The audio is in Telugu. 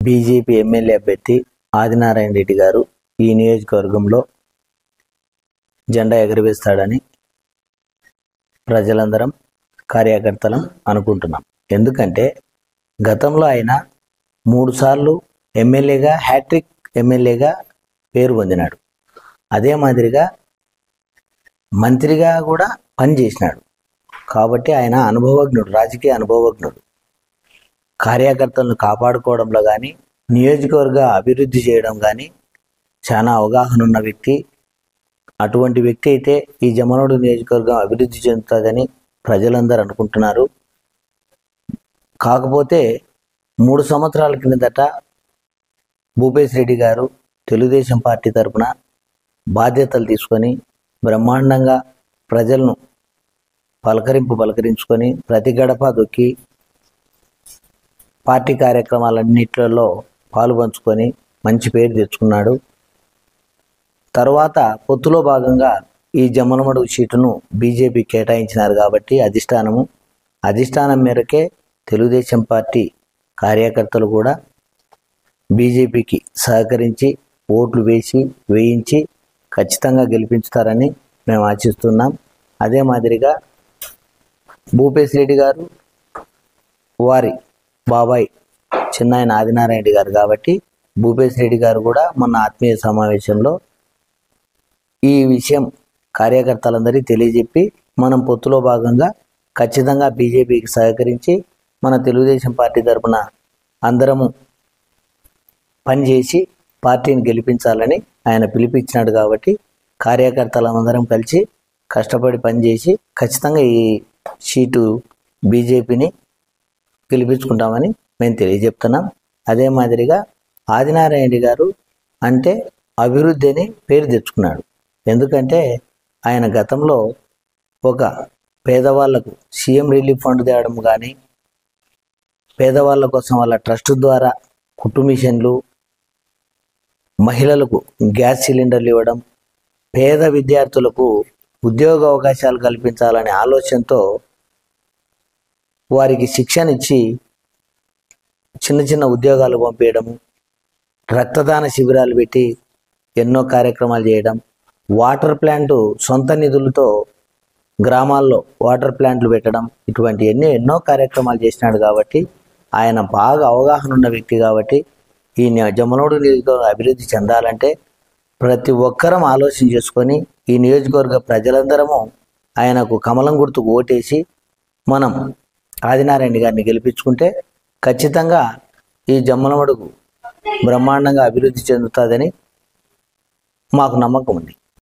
బీజేపీ ఎమ్మెల్యే అభ్యర్థి ఆదినారాయణ రెడ్డి గారు ఈ నియోజకవర్గంలో జెండా ఎగరవేస్తాడని ప్రజలందరం కార్యకర్తలం అనుకుంటున్నాం. ఎందుకంటే గతంలో ఆయన 3 సార్లు ఎమ్మెల్యేగా హ్యాట్రిక్ ఎమ్మెల్యేగా పేరు పొందినాడు. అదే మాదిరిగా మంత్రిగా కూడా పనిచేసినాడు. కాబట్టి ఆయన అనుభవజ్ఞుడు, రాజకీయ అనుభవజ్ఞుడు. కార్యకర్తలను కాపాడుకోవడంలో కానీ, నియోజకవర్గ అభివృద్ధి చేయడం కానీ చాలా అవగాహన ఉన్న వ్యక్తి. అటువంటి వ్యక్తి అయితే ఈ జమ్మలమడుగు నియోజకవర్గం అభివృద్ధి చెందుతుందని ప్రజలందరూ అనుకుంటున్నారు. కాకపోతే 3 సంవత్సరాల కిందట భూపేశ్ రెడ్డి గారు తెలుగుదేశం పార్టీ తరఫున బాధ్యతలు తీసుకొని బ్రహ్మాండంగా ప్రజలను పలకరించుకొని ప్రతి గడప దొక్కి పార్టీ కార్యక్రమాలన్నిట్లలో పాలుపంచుకొని మంచి పేరు తెచ్చుకున్నాడు. తర్వాత పొత్తులో భాగంగా ఈ జమ్మలమడుగు సీటును బీజేపీ కేటాయించినారు కాబట్టి అధిష్టానం మేరకే తెలుగుదేశం పార్టీ కార్యకర్తలు కూడా బీజేపీకి సహకరించి ఓట్లు వేయించి ఖచ్చితంగా గెలిపించుతారని మేము ఆశిస్తున్నాం. అదే మాదిరిగా భూపేశ్ రెడ్డి గారు వారి బాబాయ్ చిన్నాయన ఆదినారాయణ రెడ్డి గారు కాబట్టి భూపేశ్ రెడ్డి గారు కూడా మొన్న ఆత్మీయ సమావేశంలో ఈ విషయం కార్యకర్తలందరికీ తెలియజెప్పి మనం పొత్తులో భాగంగా ఖచ్చితంగా బీజేపీకి సహకరించి మన తెలుగుదేశం పార్టీ తరఫున అందరము పనిచేసి పార్టీని గెలిపించాలని ఆయన పిలిపించినాడు. కాబట్టి కార్యకర్తలందరం కలిసి కష్టపడి పనిచేసి ఖచ్చితంగా ఈ సీటు బీజేపీని గెలిపించుకుంటామని మేము తెలియజెప్తున్నాం. అదే మాదిరిగా ఆదినారాయణ రెడ్డి గారు అంటే అభివృద్ధి అని పేరు తెచ్చుకున్నాడు. ఎందుకంటే ఆయన గతంలో ఒక పేదవాళ్లకు సీఎం రిలీఫ్ ఫండ్ తేవడం కానీ, పేదవాళ్ళ కోసం వాళ్ళ ట్రస్ట్ ద్వారా కుట్టు మిషన్లు, మహిళలకు గ్యాస్ సిలిండర్లు ఇవ్వడం, పేద విద్యార్థులకు ఉద్యోగ అవకాశాలు కల్పించాలనే ఆలోచనతో వారికి శిక్షణ ఇచ్చి చిన్న ఉద్యోగాలు పంపించడము, రక్తదాన శిబిరాలు పెట్టి ఎన్నో కార్యక్రమాలు చేయడం, వాటర్ ప్లాంట్ సొంత నిధులతో గ్రామాల్లో వాటర్ ప్లాంట్లు పెట్టడం, ఇటువంటి ఎన్నో కార్యక్రమాలు చేసినాడు. కాబట్టి ఆయన బాగా అవగాహన ఉన్న వ్యక్తి. కాబట్టి ఈ జమ్మలమడుగు నియోజకవర్గం అభివృద్ధి చెందాలంటే ప్రతి ఒక్కరం ఆలోచన చేసుకొని ఈ నియోజకవర్గ ప్రజలందరము ఆయనకు కమలం గుర్తుకు ఓటేసి మనం ఆదినారాయణ గారిని గెలిపించుకుంటే ఖచ్చితంగా ఈ జమ్మలమడుగు బ్రహ్మాండంగా అభివృద్ధి చెందుతుందని మాకు నమ్మకం ఉంది.